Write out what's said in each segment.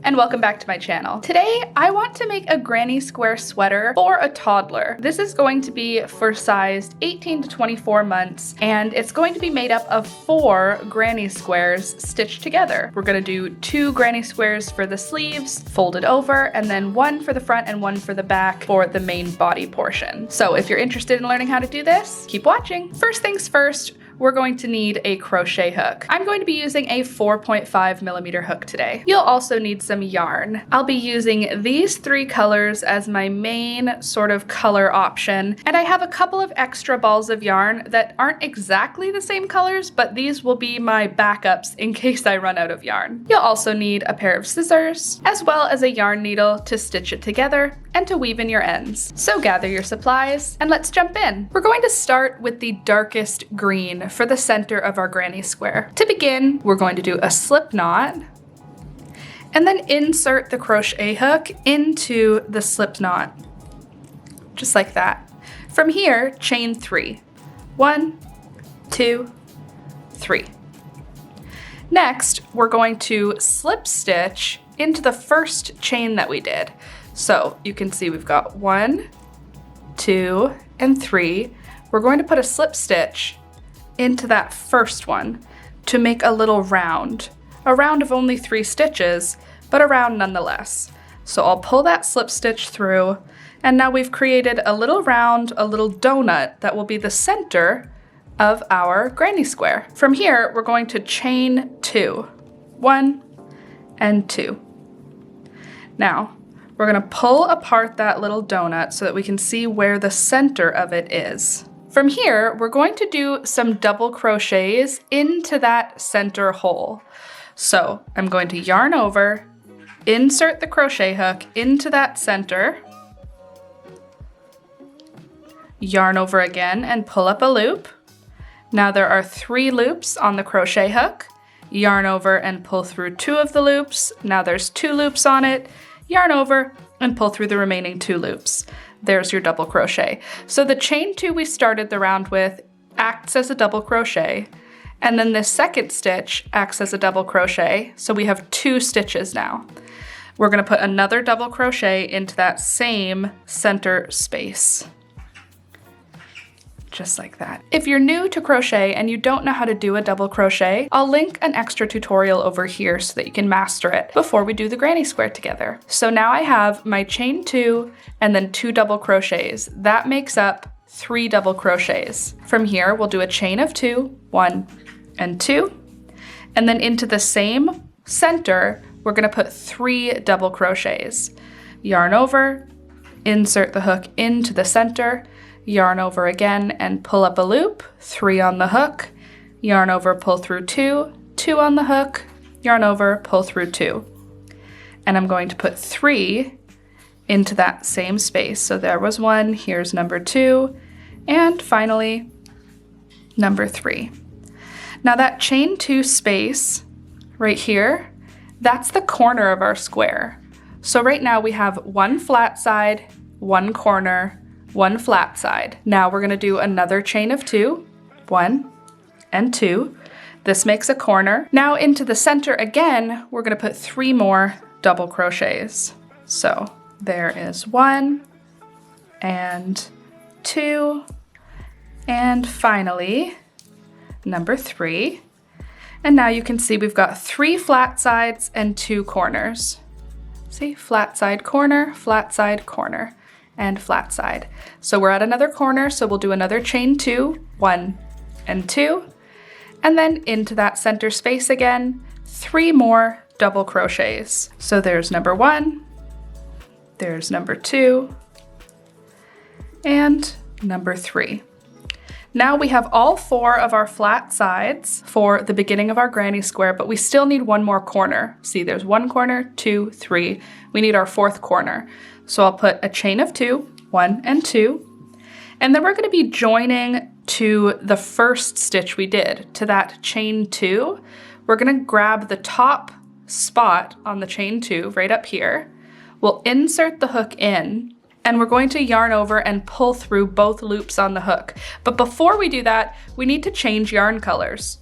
and welcome back to my channel. Today, I want to make a granny square sweater for a toddler. This is going to be for sized 18 to 24 months, and it's going to be made up of 4 granny squares stitched together. We're gonna do 2 granny squares for the sleeves, folded over, and then 1 for the front and 1 for the back for the main body portion. So if you're interested in learning how to do this, keep watching. First things first, we're going to need a crochet hook. I'm going to be using a 4.5mm hook today. You'll also need some yarn. I'll be using these 3 colors as my main sort of color option, and I have a couple of extra balls of yarn that aren't exactly the same colors, but these will be my backups in case I run out of yarn. You'll also need a pair of scissors, as well as a yarn needle to stitch it together and to weave in your ends. So gather your supplies and let's jump in. We're going to start with the darkest green for the center of our granny square. To begin, we're going to do a slip knot and then insert the crochet hook into the slip knot, just like that. From here, chain 3. 1, 2, 3. Next, we're going to slip stitch into the first chain that we did. So you can see we've got 1, 2, and 3. We're going to put a slip stitch into that first one to make a little round. A round of only 3 stitches, but a round nonetheless. So I'll pull that slip stitch through, and now we've created a little round, a little donut that will be the center of our granny square. From here, we're going to chain 2. 1 and 2. Now, we're gonna pull apart that little donut so that we can see where the center of it is. From here, we're going to do some double crochets into that center hole. So I'm going to yarn over, insert the crochet hook into that center, yarn over again and pull up a loop. Now there are 3 loops on the crochet hook, yarn over and pull through 2 of the loops. Now there's 2 loops on it, yarn over and pull through the remaining 2 loops. There's your double crochet. So the chain 2 we started the round with acts as a double crochet, and then this second stitch acts as a double crochet, so we have 2 stitches now. We're gonna put another double crochet into that same center space. Just like that. If you're new to crochet and you don't know how to do a double crochet, I'll link an extra tutorial over here so that you can master it before we do the granny square together. So now I have my chain 2 and then 2 double crochets. That makes up 3 double crochets. From here, we'll do a chain of 2, 1 and 2, and then into the same center, we're gonna put 3 double crochets. Yarn over, insert the hook into the center, yarn over again and pull up a loop, 3 on the hook, yarn over, pull through 2, 2 on the hook, yarn over, pull through 2. And I'm going to put 3 into that same space. So there was 1, here's number 2, and finally, number 3. Now that chain 2 space right here, that's the corner of our square. So right now we have 1 flat side, 1 corner, 1 flat side. Now we're gonna do another chain of 2, 1 and 2. This makes a corner. Now into the center again, we're gonna put 3 more double crochets. So there is 1 and 2, and finally, number 3. And now you can see we've got 3 flat sides and 2 corners. See, flat side, corner, and flat side. So we're at another corner, so we'll do another chain 2, 1 and 2, and then into that center space again, 3 more double crochets. So there's number 1, there's number 2, and number 3. Now we have all 4 of our flat sides for the beginning of our granny square, but we still need 1 more corner. See, there's 1 corner, 2, 3. We need our 4th corner. So I'll put a chain of 2, 1 and 2, and then we're gonna be joining to the first stitch we did, to that chain 2. We're gonna grab the top spot on the chain 2 right up here. We'll insert the hook in, and we're going to yarn over and pull through both loops on the hook. But before we do that, we need to change yarn colors.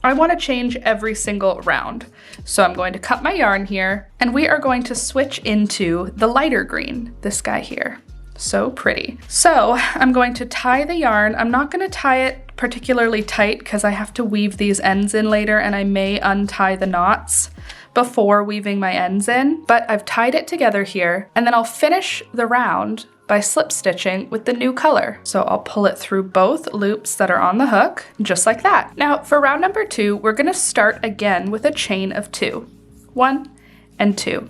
I want to change every single round. So I'm going to cut my yarn here, and we are going to switch into the lighter green, this guy here. So pretty. So I'm going to tie the yarn. I'm not going to tie it particularly tight because I have to weave these ends in later, and I may untie the knots before weaving my ends in, but I've tied it together here, and then I'll finish the round by slip stitching with the new color. So I'll pull it through both loops that are on the hook, just like that. Now for round number 2, we're gonna start again with a chain of 2. 1 and 2.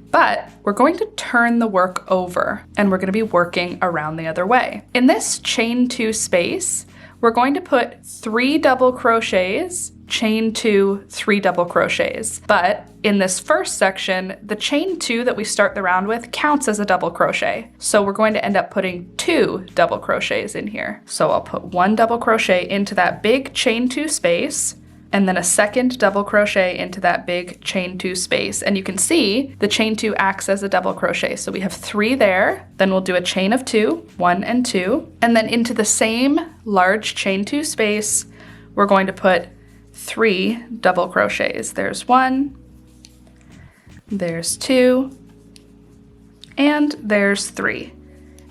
But we're going to turn the work over, and we're gonna be working around the other way. In this chain 2 space, we're going to put 3 double crochets, chain 2, 3 double crochets. But in this first section, the chain 2 that we start the round with counts as a double crochet. So we're going to end up putting 2 double crochets in here. So I'll put 1 double crochet into that big chain 2 space, and then a second double crochet into that big chain 2 space. And you can see the chain 2 acts as a double crochet. So we have 3 there, then we'll do a chain of 2, 1 and 2, and then into the same large chain 2 space, we're going to put 3 double crochets. There's 1, there's 2, and there's 3.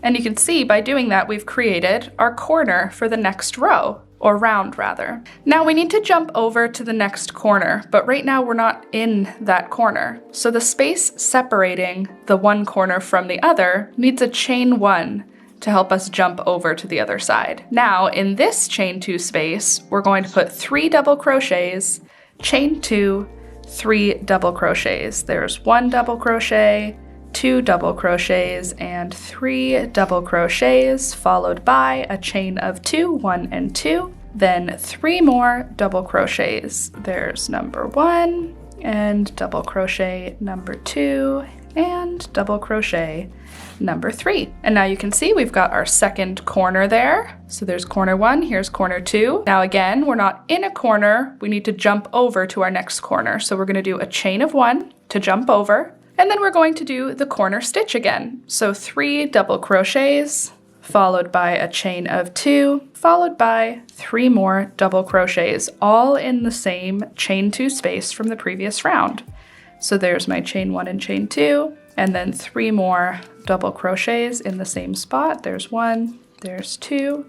And you can see by doing that, we've created our corner for the next row, or round rather. Now we need to jump over to the next corner, but right now we're not in that corner. So the space separating the one corner from the other needs a chain 1 to help us jump over to the other side. Now in this chain 2 space, we're going to put 3 double crochets, chain 2, 3 double crochets. There's 1 double crochet, 2 double crochets, and 3 double crochets, followed by a chain of 2, 1 and 2, then 3 more double crochets. There's number 1, and double crochet number 2, and double crochet number 3. And now you can see we've got our second corner there. So there's corner 1, here's corner 2. Now again, we're not in a corner, we need to jump over to our next corner. So we're gonna do a chain of 1 to jump over, and then we're going to do the corner stitch again. So 3 double crochets, followed by a chain of 2, followed by 3 more double crochets, all in the same chain 2 space from the previous round. So there's my chain 1 and chain 2, and then 3 more double crochets in the same spot. There's 1, there's 2,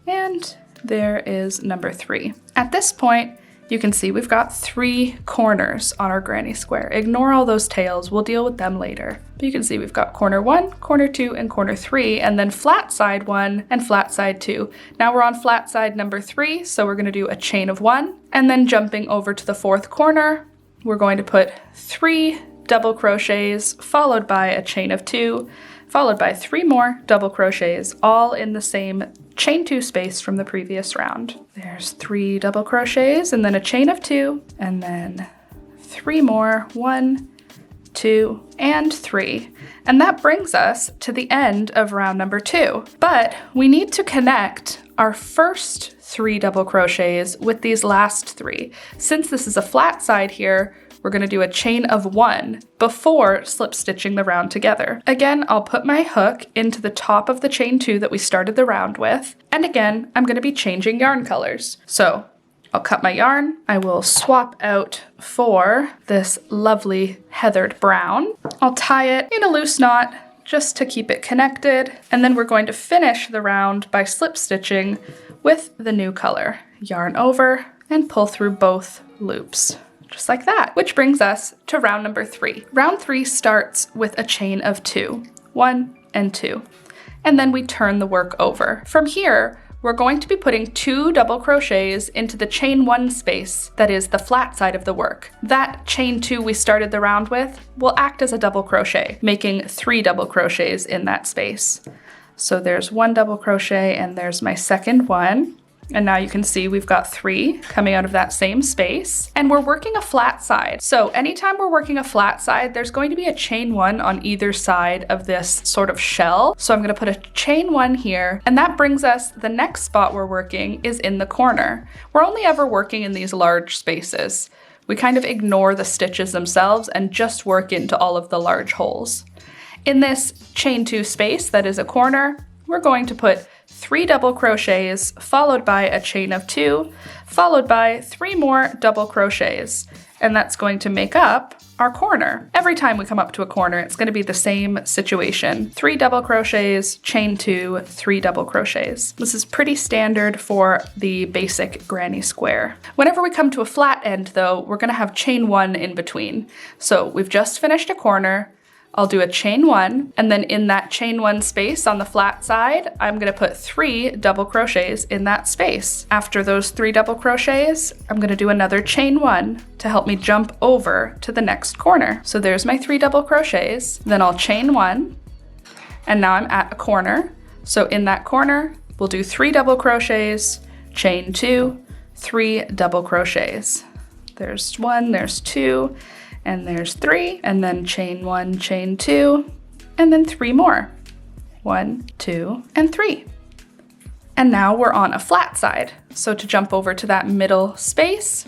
and there is number 3. At this point, you can see we've got 3 corners on our granny square. Ignore all those tails, we'll deal with them later. But you can see we've got corner 1, corner 2, and corner 3, and then flat side 1 and flat side 2. Now we're on flat side number 3, so we're gonna do a chain of 1, and then jumping over to the 4th corner, we're going to put 3 double crochets, followed by a chain of 2, followed by 3 more double crochets, all in the same chain 2 space from the previous round. There's 3 double crochets, and then a chain of 2, and then 3 more, 1, 2, and 3. And that brings us to the end of round number 2. But we need to connect our first 3 double crochets with these last 3. Since this is a flat side here, we're going to do a chain of 1 before slip stitching the round together. Again, I'll put my hook into the top of the chain 2 that we started the round with. And again, I'm going to be changing yarn colors. So I'll cut my yarn. I will swap out for this lovely heathered brown. I'll tie it in a loose knot just to keep it connected. And then we're going to finish the round by slip stitching with the new color. Yarn over and pull through both loops. Just like that, which brings us to round number 3. Round 3 starts with a chain of 2, 1 and 2, and then we turn the work over. From here, we're going to be putting 2 double crochets into the chain 1 space that is the flat side of the work. That chain 2 we started the round with will act as a double crochet, making 3 double crochets in that space. So there's 1 double crochet, and there's my second one. And now you can see we've got 3 coming out of that same space, and we're working a flat side. So anytime we're working a flat side, there's going to be a chain 1 on either side of this sort of shell. So I'm going to put a chain 1 here, and that brings us, the next spot we're working is in the corner. We're only ever working in these large spaces. We kind of ignore the stitches themselves and just work into all of the large holes. In this chain 2 space that is a corner, we're going to put 3 double crochets followed by a chain of 2, followed by 3 more double crochets. And that's going to make up our corner. Every time we come up to a corner, it's going to be the same situation. 3 double crochets, chain 2, 3 double crochets. This is pretty standard for the basic granny square. Whenever we come to a flat end though, we're going to have chain 1 in between. So we've just finished a corner. I'll do a chain 1, and then in that chain 1 space on the flat side, I'm gonna put 3 double crochets in that space. After those 3 double crochets, I'm gonna do another chain 1 to help me jump over to the next corner. So there's my 3 double crochets, then I'll chain 1, and now I'm at a corner. So in that corner, we'll do 3 double crochets, chain 2, 3 double crochets. There's 1, there's 2, and there's 3, and then chain 1, chain 2, and then 3 more. 1, 2, and 3. And now we're on a flat side. So to jump over to that middle space,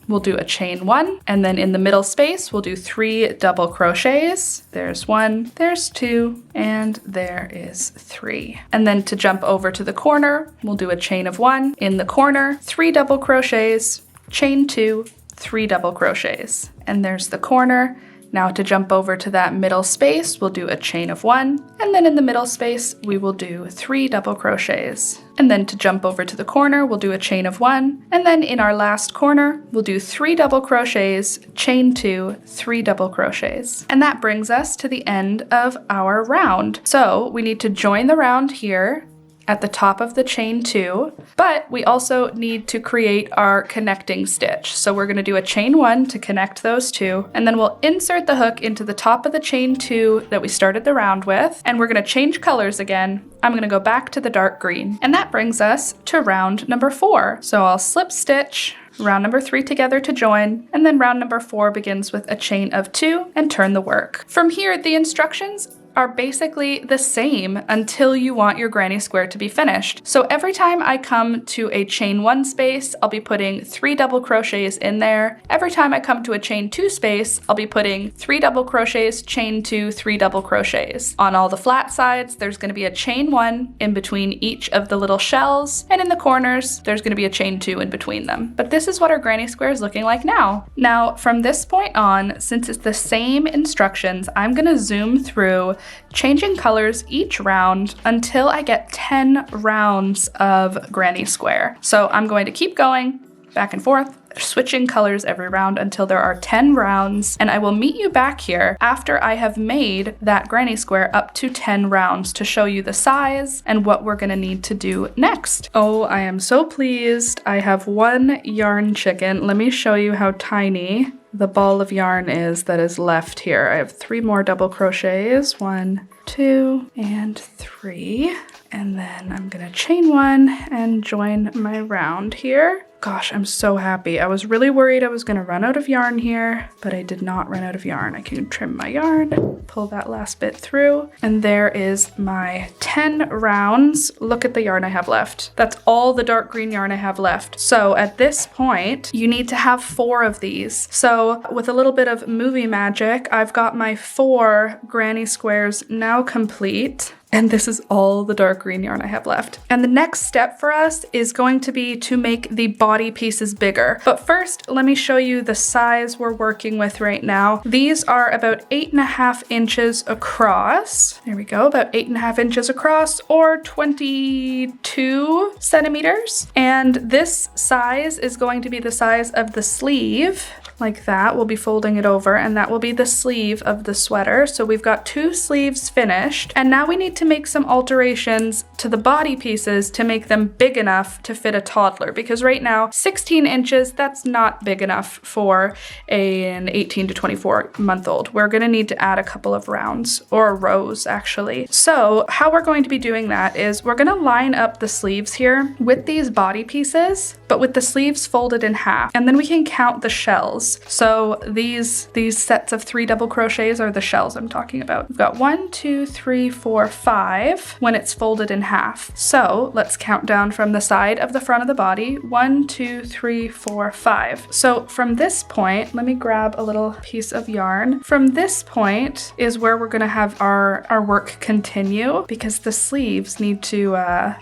we'll do a chain 1, and then in the middle space, we'll do 3 double crochets. There's 1, there's 2, and there is 3. And then to jump over to the corner, we'll do a chain of 1. In the corner, 3 double crochets, chain 2, 3 double crochets, and there's the corner. Now to jump over to that middle space, we'll do a chain of 1, and then in the middle space, we will do 3 double crochets. And then to jump over to the corner, we'll do a chain of 1, and then in our last corner, we'll do 3 double crochets, chain 2, 3 double crochets. And that brings us to the end of our round. So we need to join the round here at the top of the chain 2, but we also need to create our connecting stitch. So we're going to do a chain 1 to connect those 2, and then we'll insert the hook into the top of the chain 2 that we started the round with, and we're going to change colors again. I'm going to go back to the dark green, and that brings us to round number 4. So I'll slip stitch round number 3 together to join, and then round number 4 begins with a chain of 2 and turn the work. From here, the instructions are basically the same until you want your granny square to be finished. So every time I come to a chain 1 space, I'll be putting 3 double crochets in there. Every time I come to a chain 2 space, I'll be putting 3 double crochets, chain 2, 3 double crochets. On all the flat sides, there's going to be a chain 1 in between each of the little shells, and in the corners, there's going to be a chain 2 in between them. But this is what our granny square is looking like now. Now, from this point on, since it's the same instructions, I'm going to zoom through changing colors each round until I get 10 rounds of granny square. So I'm going to keep going back and forth, switching colors every round until there are 10 rounds, and I will meet you back here after I have made that granny square up to 10 rounds to show you the size and what we're gonna need to do next. Oh, I am so pleased. I have 1 yarn chicken. Let me show you how tiny the ball of yarn is that is left here. I have 3 more double crochets, 1, 2, and 3. And then I'm gonna chain 1 and join my round here. Gosh, I'm so happy. I was really worried I was gonna run out of yarn here, but I did not run out of yarn. I can trim my yarn, pull that last bit through, and there is my 10 rounds. Look at the yarn I have left. That's all the dark green yarn I have left. So at this point, you need to have 4 of these. So with a little bit of movie magic, I've got my 4 granny squares now complete. And this is all the dark green yarn I have left. And the next step for us is going to be to make the body pieces bigger. But first, let me show you the size we're working with right now. These are about 8.5 inches across. There we go, about 8.5 inches across, or 22 centimeters. And this size is going to be the size of the sleeve. Like that, we'll be folding it over, and that will be the sleeve of the sweater. So we've got 2 sleeves finished, and now we need to make some alterations to the body pieces to make them big enough to fit a toddler, because right now 16 inches, that's not big enough for an 18 to 24 month old. We're gonna need to add a couple of rounds, or rows actually. So how we're going to be doing that is we're gonna line up the sleeves here with these body pieces, but with the sleeves folded in half, and then we can count the shells. shells. So these sets of 3 double crochets are the shells I'm talking about. We've got 1, 2, 3, 4, 5 when it's folded in half. So let's count down from the side of the front of the body. 1, 2, 3, 4, 5. So from this point, let me grab a little piece of yarn. From this point is where we're gonna have our work continue, because the sleeves need to,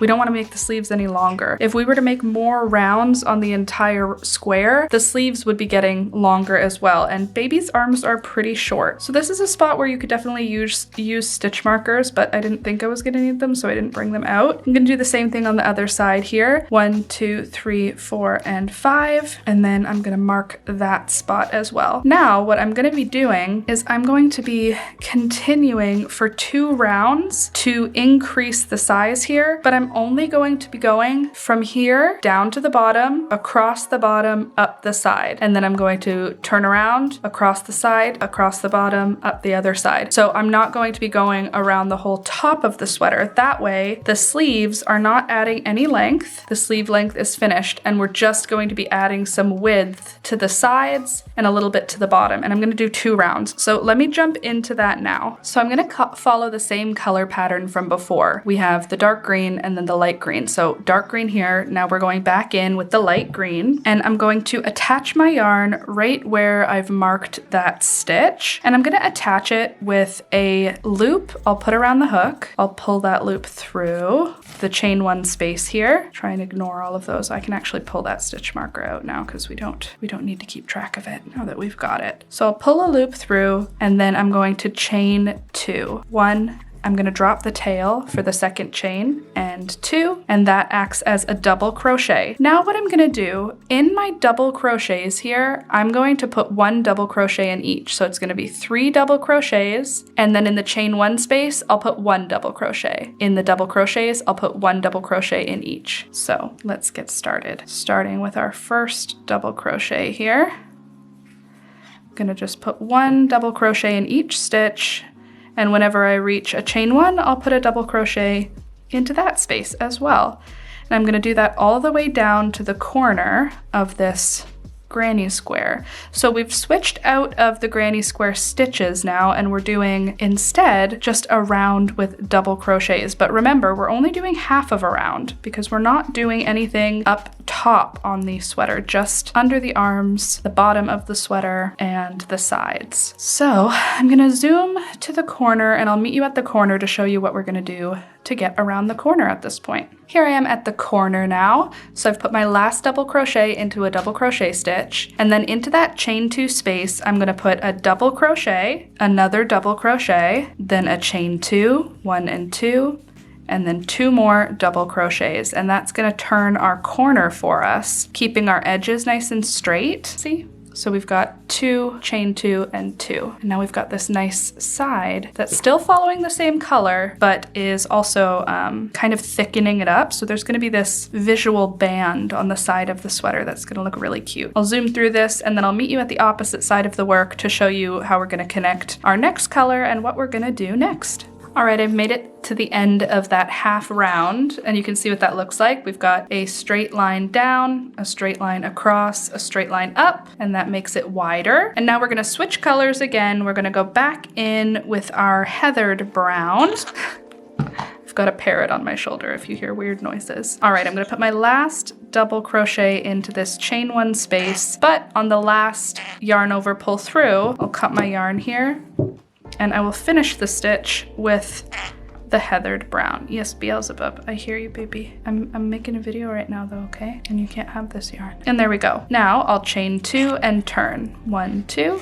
we don't wanna make the sleeves any longer. If we were to make more rounds on the entire square, the sleeves would be getting longer as well, and baby's arms are pretty short. So this is a spot where you could definitely use stitch markers, but I didn't think I was gonna need them, so I didn't bring them out. I'm gonna do the same thing on the other side here. 1, 2, 3, 4, and 5, and then I'm gonna mark that spot as well. Now, what I'm gonna be doing is I'm going to be continuing for 2 rounds to increase the size here, but I'm only going to be going from here down to the bottom, across the bottom, up the side, and then I'm going to turn around, across the side, across the bottom, up the other side. So I'm not going to be going around the whole top of the sweater. That way, the sleeves are not adding any length. The sleeve length is finished, and we're just going to be adding some width to the sides and a little bit to the bottom, and I'm gonna do 2 rounds. So let me jump into that now. So I'm gonna follow the same color pattern from before. We have the dark green and then the light green. So dark green here, now we're going back in with the light green, and I'm going to attach my yarn right where I've marked that stitch, and I'm gonna attach it with a loop I'll put around the hook. I'll pull that loop through the chain 1 space here. Try and ignore all of those. I can actually pull that stitch marker out now because we don't need to keep track of it now that we've got it. So I'll pull a loop through, and then I'm going to chain 2. 1, I'm gonna drop the tail for the second chain, and 2, and that acts as a double crochet. Now what I'm gonna do, in my double crochets here, I'm going to put 1 double crochet in each. So it's gonna be 3 double crochets, and then in the chain 1 space, I'll put 1 double crochet. In the double crochets, I'll put 1 double crochet in each. So let's get started. Starting with our first double crochet here. I'm gonna just put 1 double crochet in each stitch, and whenever I reach a chain 1, I'll put a double crochet into that space as well. And I'm gonna do that all the way down to the corner of this granny square. So we've switched out of the granny square stitches now, and we're doing instead just a round with double crochets. But remember, we're only doing half of a round because we're not doing anything up top on the sweater, just under the arms, the bottom of the sweater, and the sides. So I'm gonna zoom to the corner, and I'll meet you at the corner to show you what we're gonna do to get around the corner at this point. Here I am at the corner now. So I've put my last double crochet into a double crochet stitch, and then into that chain 2 space, I'm gonna put a double crochet, another double crochet, then a chain 2, 1 and 2, and then 2 more double crochets, and that's gonna turn our corner for us, keeping our edges nice and straight. See? So we've got 2, chain 2, and 2. And now we've got this nice side that's still following the same color, but is also kind of thickening it up. So there's gonna be this visual band on the side of the sweater that's gonna look really cute. I'll zoom through this, and then I'll meet you at the opposite side of the work to show you how we're gonna connect our next color and what we're gonna do next. All right, I've made it to the end of that half round, and you can see what that looks like. We've got a straight line down, a straight line across, a straight line up, and that makes it wider. And now we're gonna switch colors again. We're gonna go back in with our heathered brown. I've got a parrot on my shoulder if you hear weird noises. All right, I'm gonna put my last double crochet into this chain 1 space, but on the last yarn over pull through, I'll cut my yarn here, and I will finish the stitch with the heathered brown. Yes, Beelzebub, I hear you, baby. I'm making a video right now though, okay? And you can't have this yarn. And there we go. Now I'll chain 2 and turn. 1, 2,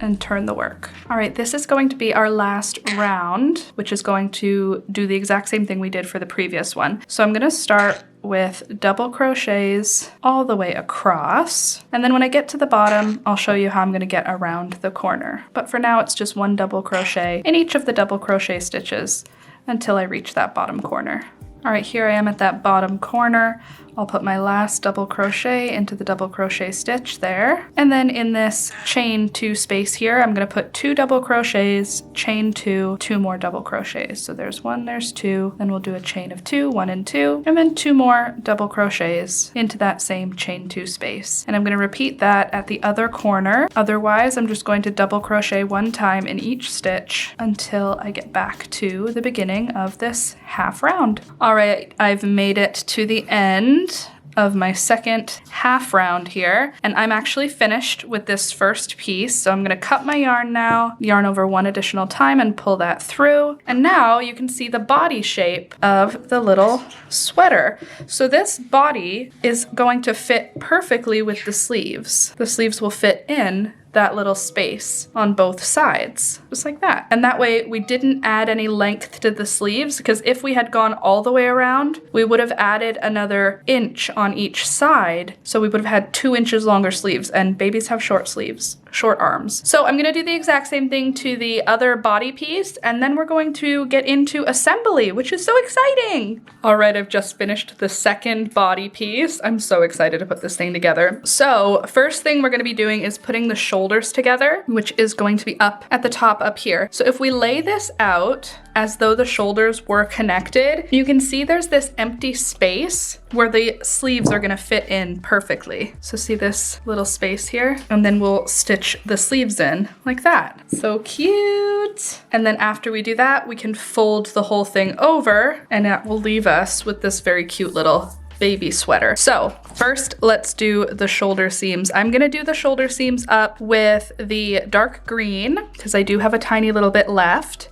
and turn the work. All right, this is going to be our last round, which is going to do the exact same thing we did for the previous one. So I'm gonna start with double crochets all the way across. And then when I get to the bottom, I'll show you how I'm gonna get around the corner. But for now, it's just 1 double crochet in each of the double crochet stitches until I reach that bottom corner. All right, here I am at that bottom corner. I'll put my last double crochet into the double crochet stitch there. And then in this chain 2 space here, I'm gonna put 2 double crochets, chain 2, 2 more double crochets. So there's 1, there's 2, then we'll do a chain of 2, 1 and 2, and then 2 more double crochets into that same chain 2 space. And I'm gonna repeat that at the other corner. Otherwise, I'm just going to double crochet 1 time in each stitch until I get back to the beginning of this half round. All right, I've made it to the end of my second half round here, and I'm actually finished with this first piece. So I'm gonna cut my yarn now, yarn over 1 additional time and pull that through. And now you can see the body shape of the little sweater. So this body is going to fit perfectly with the sleeves. The sleeves will fit in that little space on both sides, just like that. And that way we didn't add any length to the sleeves, because if we had gone all the way around, we would have added another inch on each side. So we would have had 2 inches longer sleeves, and babies have short sleeves, short arms. So I'm gonna do the exact same thing to the other body piece, and then we're going to get into assembly, which is so exciting. All right, I've just finished the second body piece. I'm so excited to put this thing together. So first thing we're gonna be doing is putting the shoulders together, which is going to be up at the top up here. So if we lay this out as though the shoulders were connected, you can see there's this empty space where the sleeves are gonna fit in perfectly. So see this little space here? And then we'll stitch the sleeves in like that. So cute. And then after we do that, we can fold the whole thing over, and that will leave us with this very cute little baby sweater. So first, let's do the shoulder seams. I'm gonna do the shoulder seams up with the dark green because I do have a tiny little bit left.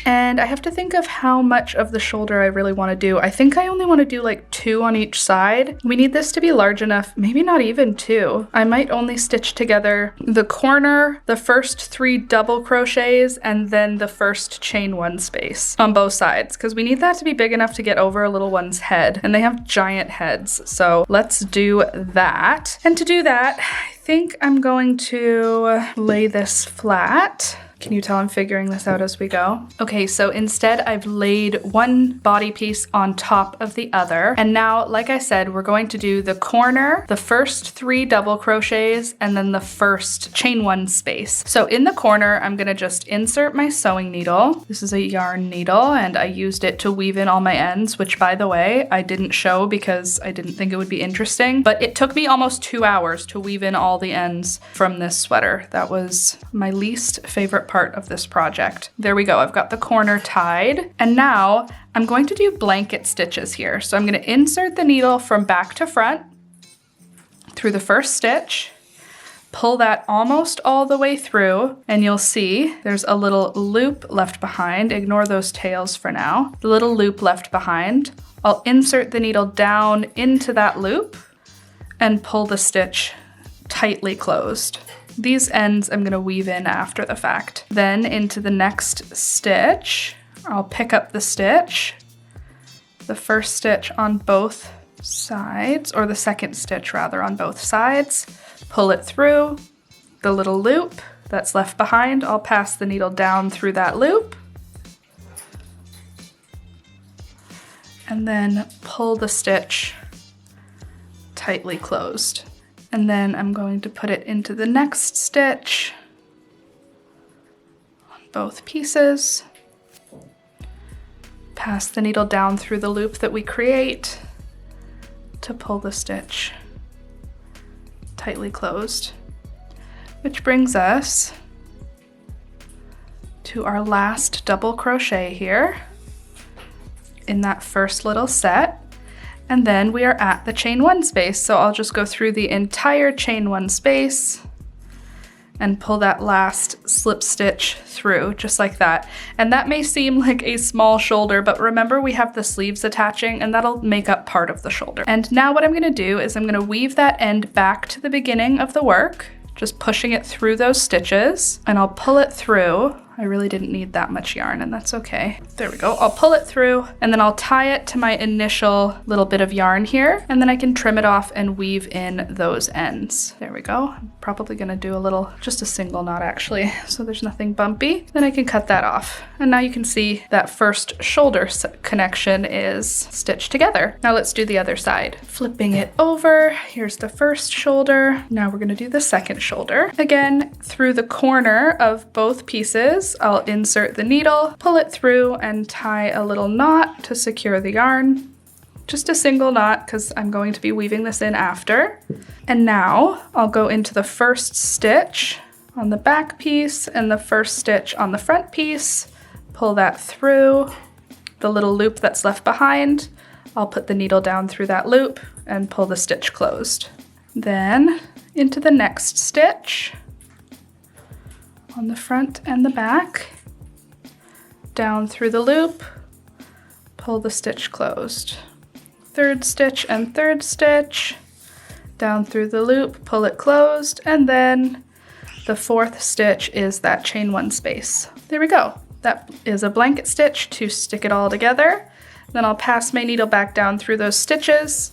And I have to think of how much of the shoulder I really want to do. I think I only want to do like 2 on each side. We need this to be large enough, maybe not even 2. I might only stitch together the corner, the first 3 double crochets, and then the first chain 1 space on both sides, because we need that to be big enough to get over a little one's head. And they have giant heads, so let's do that. And to do that, I think I'm going to lay this flat. Can you tell I'm figuring this out as we go? Okay, so instead I've laid one body piece on top of the other. And now, like I said, we're going to do the corner, the first 3 double crochets, and then the first chain 1 space. So in the corner, I'm gonna just insert my sewing needle. This is a yarn needle, and I used it to weave in all my ends, which, by the way, I didn't show because I didn't think it would be interesting, but it took me almost 2 hours to weave in all the ends from this sweater. That was my least favorite part of this project. There we go, I've got the corner tied. And now I'm going to do blanket stitches here. So I'm gonna insert the needle from back to front through the first stitch, pull that almost all the way through, and you'll see there's a little loop left behind. Ignore those tails for now. The little loop left behind. I'll insert the needle down into that loop and pull the stitch tightly closed. These ends I'm gonna weave in after the fact. Then into the next stitch, I'll pick up the stitch, the first stitch on both sides, or the second stitch rather on both sides, pull it through the little loop that's left behind. I'll pass the needle down through that loop, and then pull the stitch tightly closed. And then I'm going to put it into the next stitch on both pieces. Pass the needle down through the loop that we create to pull the stitch tightly closed. Which brings us to our last double crochet here in that first little set. And then we are at the chain 1 space. So I'll just go through the entire chain 1 space and pull that last slip stitch through, just like that. And that may seem like a small shoulder, but remember we have the sleeves attaching, and that'll make up part of the shoulder. And now what I'm gonna do is I'm gonna weave that end back to the beginning of the work, just pushing it through those stitches, and I'll pull it through I really didn't need that much yarn, and that's okay. There we go. I'll pull it through, and then I'll tie it to my initial little bit of yarn here, and then I can trim it off and weave in those ends. There we go. I'm probably gonna do just a single knot actually, so there's nothing bumpy. Then I can cut that off. And now you can see that first shoulder connection is stitched together. Now let's do the other side. Flipping it over, here's the first shoulder. Now we're gonna do the second shoulder. Again, through the corner of both pieces, I'll insert the needle, pull it through, and tie a little knot to secure the yarn. Just a single knot because I'm going to be weaving this in after. And now I'll go into the first stitch on the back piece and the first stitch on the front piece, pull that through the little loop that's left behind. I'll put the needle down through that loop and pull the stitch closed. Then into the next stitch on the front and the back, down through the loop, pull the stitch closed. Third stitch and third stitch, down through the loop, pull it closed, and then the fourth stitch is that chain one space. There we go. That is a blanket stitch to stick it all together. Then I'll pass my needle back down through those stitches,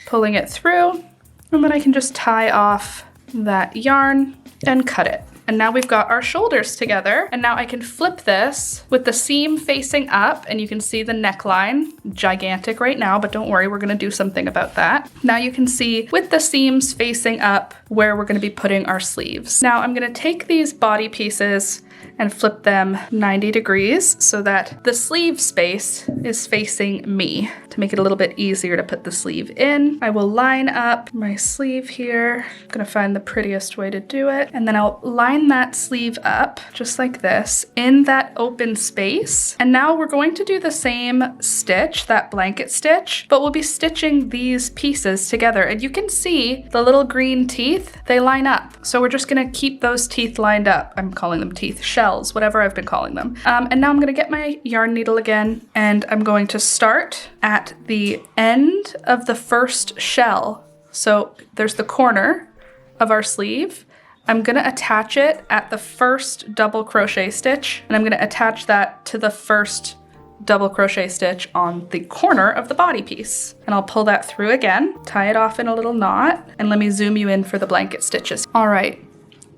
pulling it through, and then I can just tie off that yarn and cut it. And now we've got our shoulders together, and now I can flip this with the seam facing up, and you can see the neckline, gigantic right now, but don't worry, we're gonna do something about that. Now you can see with the seams facing up where we're gonna be putting our sleeves. Now I'm gonna take these body pieces and flip them 90 degrees so that the sleeve space is facing me to make it a little bit easier to put the sleeve in. I will line up my sleeve here. I'm gonna find the prettiest way to do it. And then I'll line that sleeve up just like this in that open space. And now we're going to do the same stitch, that blanket stitch, but we'll be stitching these pieces together. And you can see the little green teeth, they line up. So we're just gonna keep those teeth lined up. I'm calling them teeth, shells, whatever I've been calling them. And now I'm gonna get my yarn needle again, and I'm going to start at the end of the first shell. So there's the corner of our sleeve. I'm gonna attach it at the first double crochet stitch, and I'm gonna attach that to the first double crochet stitch on the corner of the body piece. And I'll pull that through again, tie it off in a little knot, and let me zoom you in for the blanket stitches. All right,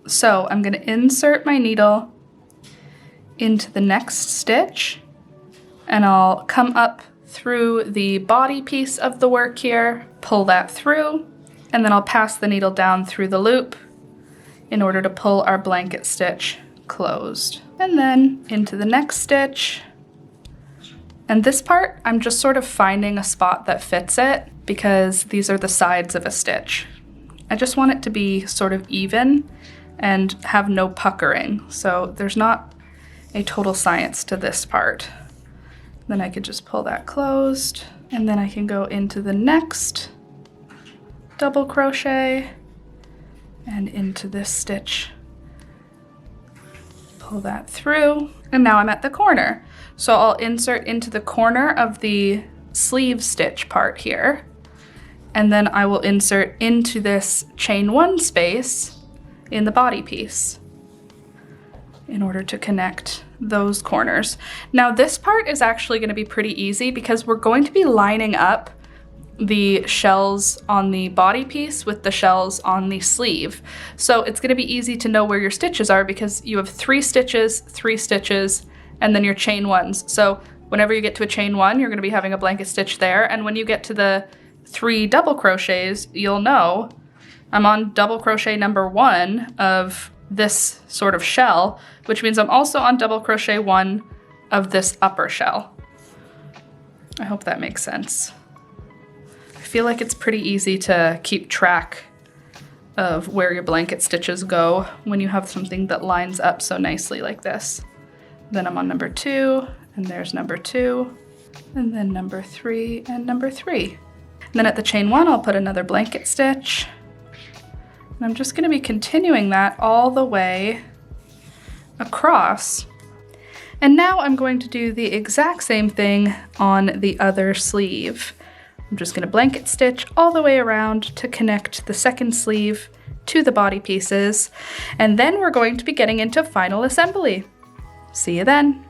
so I'm gonna insert my needle into the next stitch, and I'll come up through the body piece of the work here, pull that through, and then I'll pass the needle down through the loop in order to pull our blanket stitch closed. And then into the next stitch. And this part, I'm just sort of finding a spot that fits it because these are the sides of a stitch. I just want it to be sort of even and have no puckering. So there's not a total science to this part. Then I could just pull that closed, and then I can go into the next double crochet and into this stitch. Pull that through, and now I'm at the corner. So I'll insert into the corner of the sleeve stitch part here, and then I will insert into this chain one space in the body piece in order to connect those corners. Now this part is actually going to be pretty easy because we're going to be lining up the shells on the body piece with the shells on the sleeve. So it's going to be easy to know where your stitches are because you have 3 stitches, 3 stitches, and then your chain ones. So whenever you get to a chain one, you're going to be having a blanket stitch there. And when you get to the 3 double crochets, you'll know I'm on double crochet number 1 of this sort of shell, which means I'm also on double crochet 1 of this upper shell. I hope that makes sense. I feel like it's pretty easy to keep track of where your blanket stitches go when you have something that lines up so nicely like this. Then I'm on number 2, and there's number 2, and then number 3 and number 3. And then at the chain 1, I'll put another blanket stitch. And I'm just going to be continuing that all the way across. And now I'm going to do the exact same thing on the other sleeve. I'm just going to blanket stitch all the way around to connect the second sleeve to the body pieces. And then we're going to be getting into final assembly. See you then.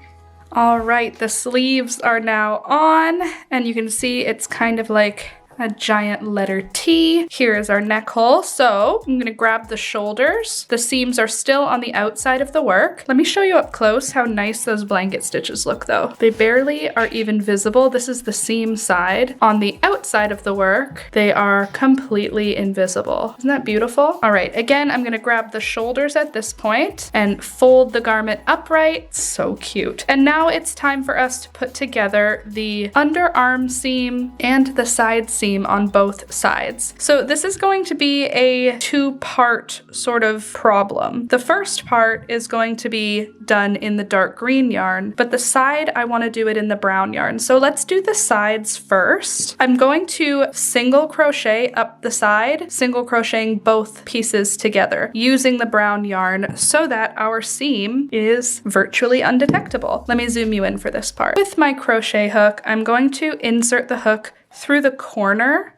All right, the sleeves are now on, and you can see it's kind of like a giant letter T. Here is our neck hole. So I'm gonna grab the shoulders. The seams are still on the outside of the work. Let me show you up close how nice those blanket stitches look though. They barely are even visible. This is the seam side. On the outside of the work, they are completely invisible. Isn't that beautiful? All right, again, I'm gonna grab the shoulders at this point and fold the garment upright. So cute. And now it's time for us to put together the underarm seam and the side seam on both sides. So this is going to be a two-part sort of problem. The first part is going to be done in the dark green yarn, but the side I want to do it in the brown yarn. So let's do the sides first. I'm going to single crochet up the side, single crocheting both pieces together using the brown yarn so that our seam is virtually undetectable. Let me zoom you in for this part. With my crochet hook, I'm going to insert the hook through the corner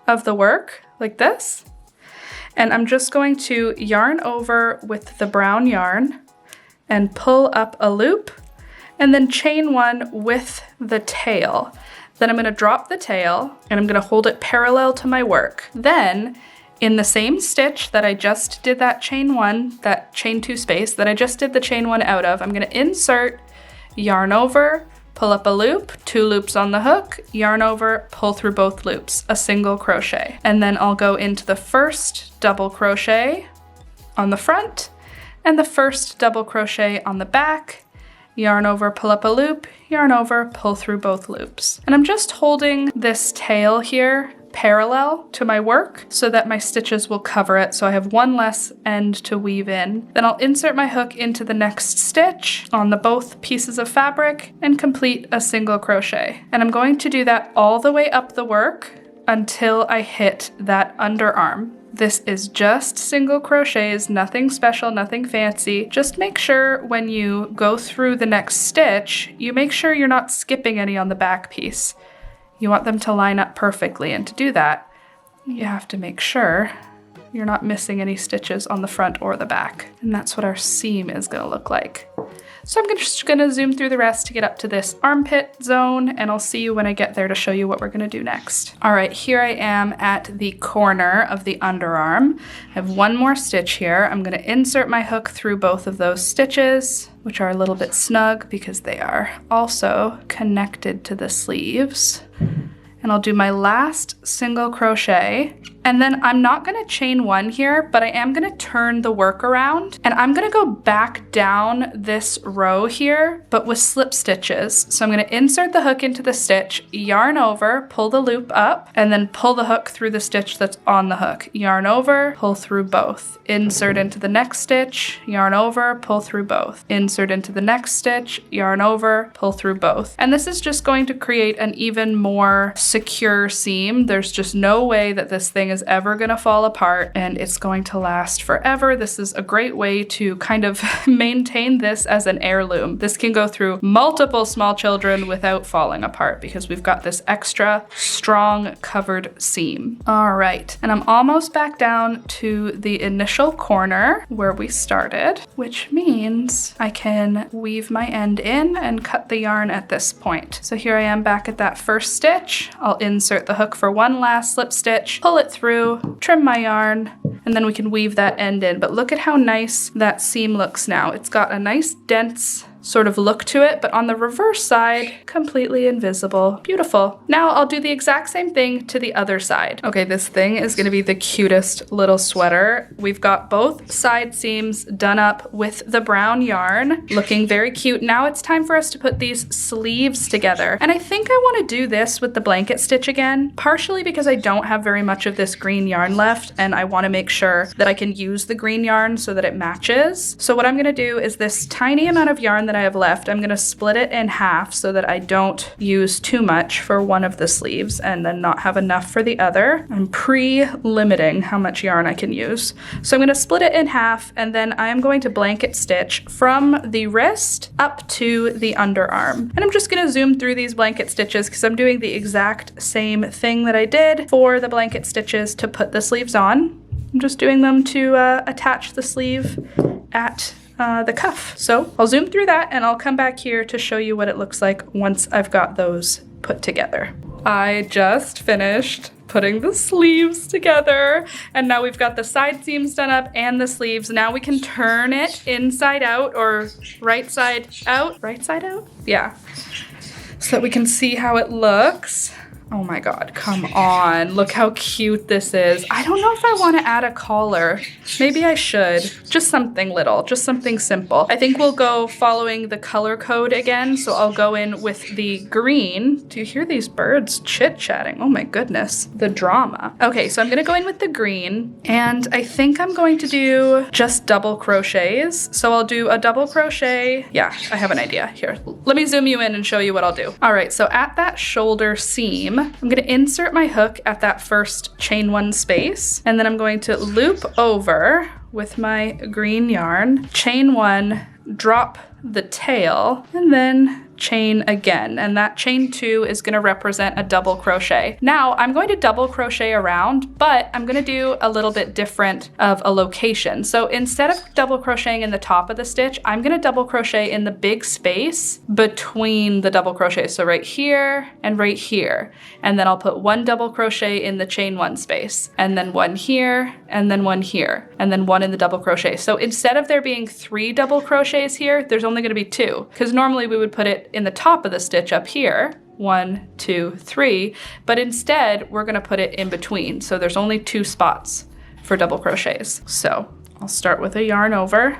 of the work like this. And I'm just going to yarn over with the brown yarn and pull up a loop and then chain one with the tail. Then I'm going to drop the tail and I'm going to hold it parallel to my work. Then in the same stitch that I just did that chain one, that chain two space that I just did the chain one out of, I'm going to insert, yarn over, pull up a loop, two loops on the hook, yarn over, pull through both loops, a single crochet. And then I'll go into the first double crochet on the front and the first double crochet on the back, yarn over, pull up a loop, yarn over, pull through both loops. And I'm just holding this tail here parallel to my work so that my stitches will cover it, so I have one less end to weave in. Then I'll insert my hook into the next stitch on the both pieces of fabric and complete a single crochet. And I'm going to do that all the way up the work until I hit that underarm. This is just single crochets, nothing special, nothing fancy. Just make sure when you go through the next stitch, you make sure you're not skipping any on the back piece. You want them to line up perfectly, and to do that, you have to make sure you're not missing any stitches on the front or the back. And that's what our seam is gonna look like. So I'm just gonna zoom through the rest to get up to this armpit zone, and I'll see you when I get there to show you what we're gonna do next. All right, here I am at the corner of the underarm. I have one more stitch here. I'm gonna insert my hook through both of those stitches, which are a little bit snug because they are also connected to the sleeves. And I'll do my last single crochet. And then I'm not gonna chain one here, but I am gonna turn the work around and I'm gonna go back down this row here, but with slip stitches. So I'm gonna insert the hook into the stitch, yarn over, pull the loop up, and then pull the hook through the stitch that's on the hook. Yarn over, pull through both. Insert into the next stitch, yarn over, pull through both. Insert into the next stitch, yarn over, pull through both. And this is just going to create an even more secure seam. There's just no way that this thing is ever gonna fall apart, and it's going to last forever. This is a great way to kind of maintain this as an heirloom. This can go through multiple small children without falling apart because we've got this extra strong covered seam. All right, and I'm almost back down to the initial corner where we started, which means I can weave my end in and cut the yarn at this point. So here I am back at that first stitch. I'll insert the hook for one last slip stitch, pull it through, trim my yarn, and then we can weave that end in. But look at how nice that seam looks now. It's got a nice dense sort of look to it, but on the reverse side, completely invisible. Beautiful. Now I'll do the exact same thing to the other side. Okay, this thing is gonna be the cutest little sweater. We've got both side seams done up with the brown yarn, looking very cute. Now it's time for us to put these sleeves together. And I think I wanna do this with the blanket stitch again, partially because I don't have very much of this green yarn left, and I wanna make sure that I can use the green yarn so that it matches. So what I'm gonna do is this tiny amount of yarn that I have left, I'm gonna split it in half so that I don't use too much for one of the sleeves and then not have enough for the other. I'm pre-limiting how much yarn I can use. So I'm gonna split it in half, and then I am going to blanket stitch from the wrist up to the underarm. And I'm just gonna zoom through these blanket stitches because I'm doing the exact same thing that I did for the blanket stitches to put the sleeves on. I'm just doing them to attach the sleeve at the cuff. So I'll zoom through that and I'll come back here to show you what it looks like once I've got those put together. I just finished putting the sleeves together, and now we've got the side seams done up and the sleeves. Now we can turn it inside out or right side out. Right side out? Yeah. So that we can see how it looks. Oh my God, come on. Look how cute this is. I don't know if I want to add a collar. Maybe I should. Just something little, just something simple. I think we'll go following the color code again. So I'll go in with the green. Do you hear these birds chit-chatting? Oh my goodness, the drama. Okay, so I'm gonna go in with the green, and I think I'm going to do just double crochets. So I'll do a double crochet. Yeah, I have an idea. Here, let me zoom you in and show you what I'll do. All right, so at that shoulder seam, I'm going to insert my hook at that first chain one space, and then I'm going to loop over with my green yarn, chain one, drop the tail, and then chain again, and that chain two is going to represent a double crochet. Now I'm going to double crochet around, but I'm going to do a little bit different of a location. So instead of double crocheting in the top of the stitch, I'm going to double crochet in the big space between the double crochets. So right here and right here, and then I'll put one double crochet in the chain one space, and then one here, and then one here, and then one in the double crochet. So instead of there being 3 double crochets here, there's only going to be 2, because normally we would put it in the top of the stitch up here, 1, 2, 3, but instead we're going to put it in between. So there's only 2 spots for double crochets. So I'll start with a yarn over,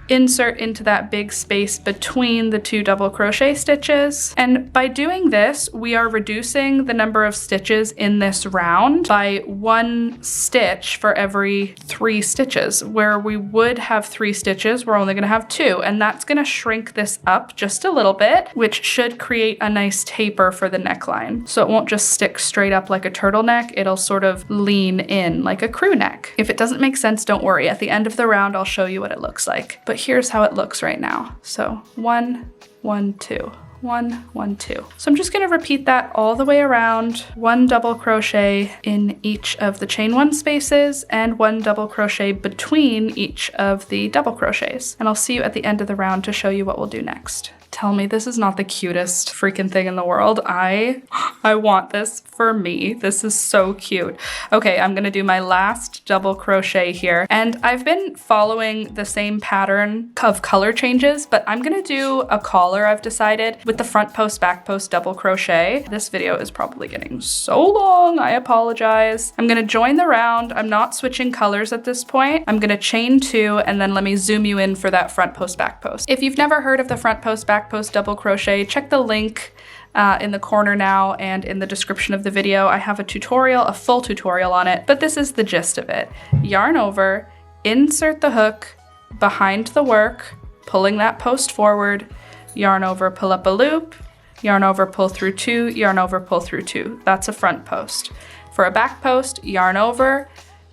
insert into that big space between the 2 double crochet stitches. And by doing this, we are reducing the number of stitches in this round by 1 stitch for every 3 stitches. Where we would have 3 stitches, we're only gonna have 2, and that's gonna shrink this up just a little bit, which should create a nice taper for the neckline. So it won't just stick straight up like a turtleneck, it'll sort of lean in like a crew neck. If it doesn't make sense, don't worry. At the end of the round, I'll show you what it looks like. But here's how it looks right now. So 1, 1, 2, 1, 1, 2. So I'm just going to repeat that all the way around. 1 double crochet in each of the chain 1 spaces and 1 double crochet between each of the double crochets. And I'll see you at the end of the round to show you what we'll do next. Tell me this is not the cutest freaking thing in the world. I want this for me. This is so cute. Okay, I'm gonna do my last double crochet here. And I've been following the same pattern of color changes, but I'm gonna do a collar, I've decided, with the front post, back post double crochet. This video is probably getting so long, I apologize. I'm gonna join the round. I'm not switching colors at this point. I'm gonna chain 2, and then let me zoom you in for that front post, back post. If you've never heard of the front post, back post double crochet, check the link in the corner now and in the description of the video. I have a tutorial, a full tutorial on it, but this is the gist of it. Yarn over, insert the hook behind the work, pulling that post forward, yarn over, pull up a loop, yarn over, pull through 2, yarn over, pull through 2. That's a front post. For a back post, yarn over,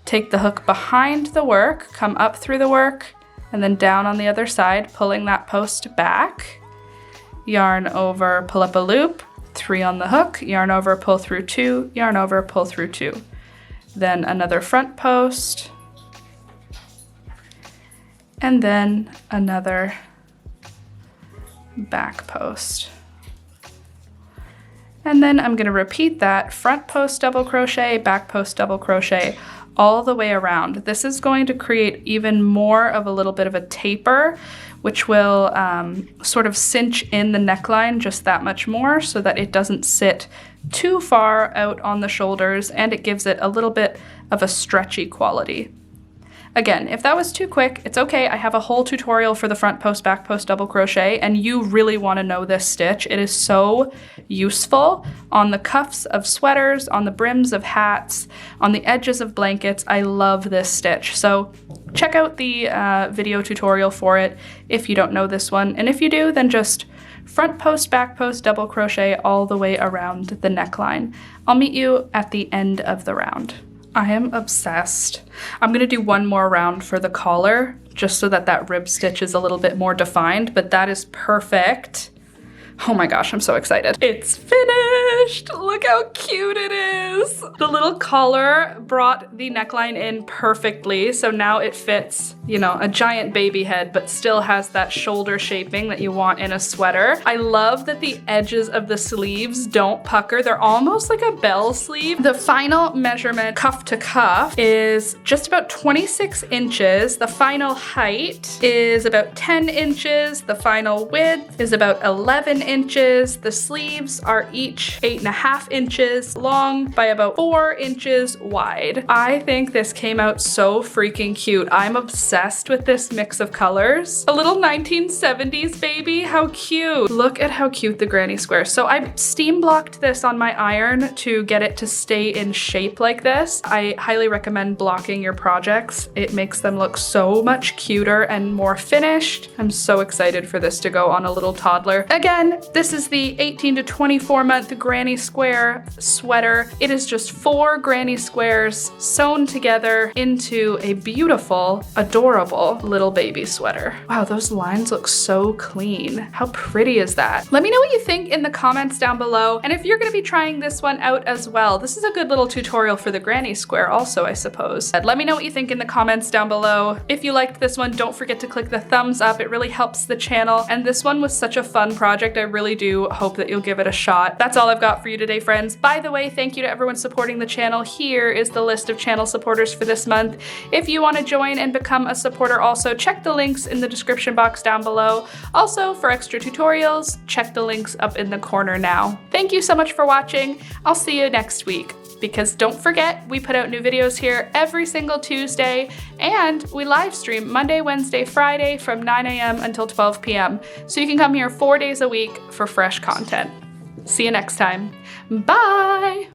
take the hook behind the work, come up through the work, and then down on the other side, pulling that post back, yarn over, pull up a loop, 3 on the hook, yarn over, pull through 2, yarn over, pull through 2. Then another front post, and then another back post. And then I'm gonna repeat that front post double crochet, back post double crochet, all the way around. This is going to create even more of a little bit of a taper, which will sort of cinch in the neckline just that much more so that it doesn't sit too far out on the shoulders, and it gives it a little bit of a stretchy quality. Again, if that was too quick, it's okay. I have a whole tutorial for the front post, back post double crochet, and you really want to know this stitch. It is so useful on the cuffs of sweaters, on the brims of hats, on the edges of blankets. I love this stitch. So check out the video tutorial for it if you don't know this one. And if you do, then just front post, back post, double crochet all the way around the neckline. I'll meet you at the end of the round. I am obsessed. I'm gonna do one more round for the collar, just so that that rib stitch is a little bit more defined, but that is perfect. Oh my gosh, I'm so excited. It's finished! finished. Look how cute it is. The little collar brought the neckline in perfectly. So now it fits, you know, a giant baby head, but still has that shoulder shaping that you want in a sweater. I love that the edges of the sleeves don't pucker. They're almost like a bell sleeve. The final measurement cuff to cuff is just about 26 inches. The final height is about 10 inches. The final width is about 11 inches. The sleeves are each 8.5 inches long by about 4 inches wide. I think this came out so freaking cute. I'm obsessed with this mix of colors. A little 1970s baby, how cute. Look at how cute the granny square. So I steam blocked this on my iron to get it to stay in shape like this. I highly recommend blocking your projects. It makes them look so much cuter and more finished. I'm so excited for this to go on a little toddler. Again, this is the 18 to 24 month granny square sweater. It is just 4 granny squares sewn together into a beautiful, adorable little baby sweater. Wow, those lines look so clean. How pretty is that? Let me know what you think in the comments down below. And if you're gonna be trying this one out as well, this is a good little tutorial for the granny square also, I suppose. Let me know what you think in the comments down below. If you liked this one, don't forget to click the thumbs up. It really helps the channel. And this one was such a fun project. I really do hope that you'll give it a shot. That's all I've got for you today, friends. By the way, thank you to everyone supporting the channel. Here is the list of channel supporters for this month. If you want to join and become a supporter also, check the links in the description box down below. Also, for extra tutorials, check the links up in the corner now. Thank you so much for watching. I'll see you next week. Because don't forget, we put out new videos here every single Tuesday, and we live stream Monday, Wednesday, Friday from 9 a.m. until 12 p.m. So you can come here 4 days a week for fresh content. See you next time. Bye!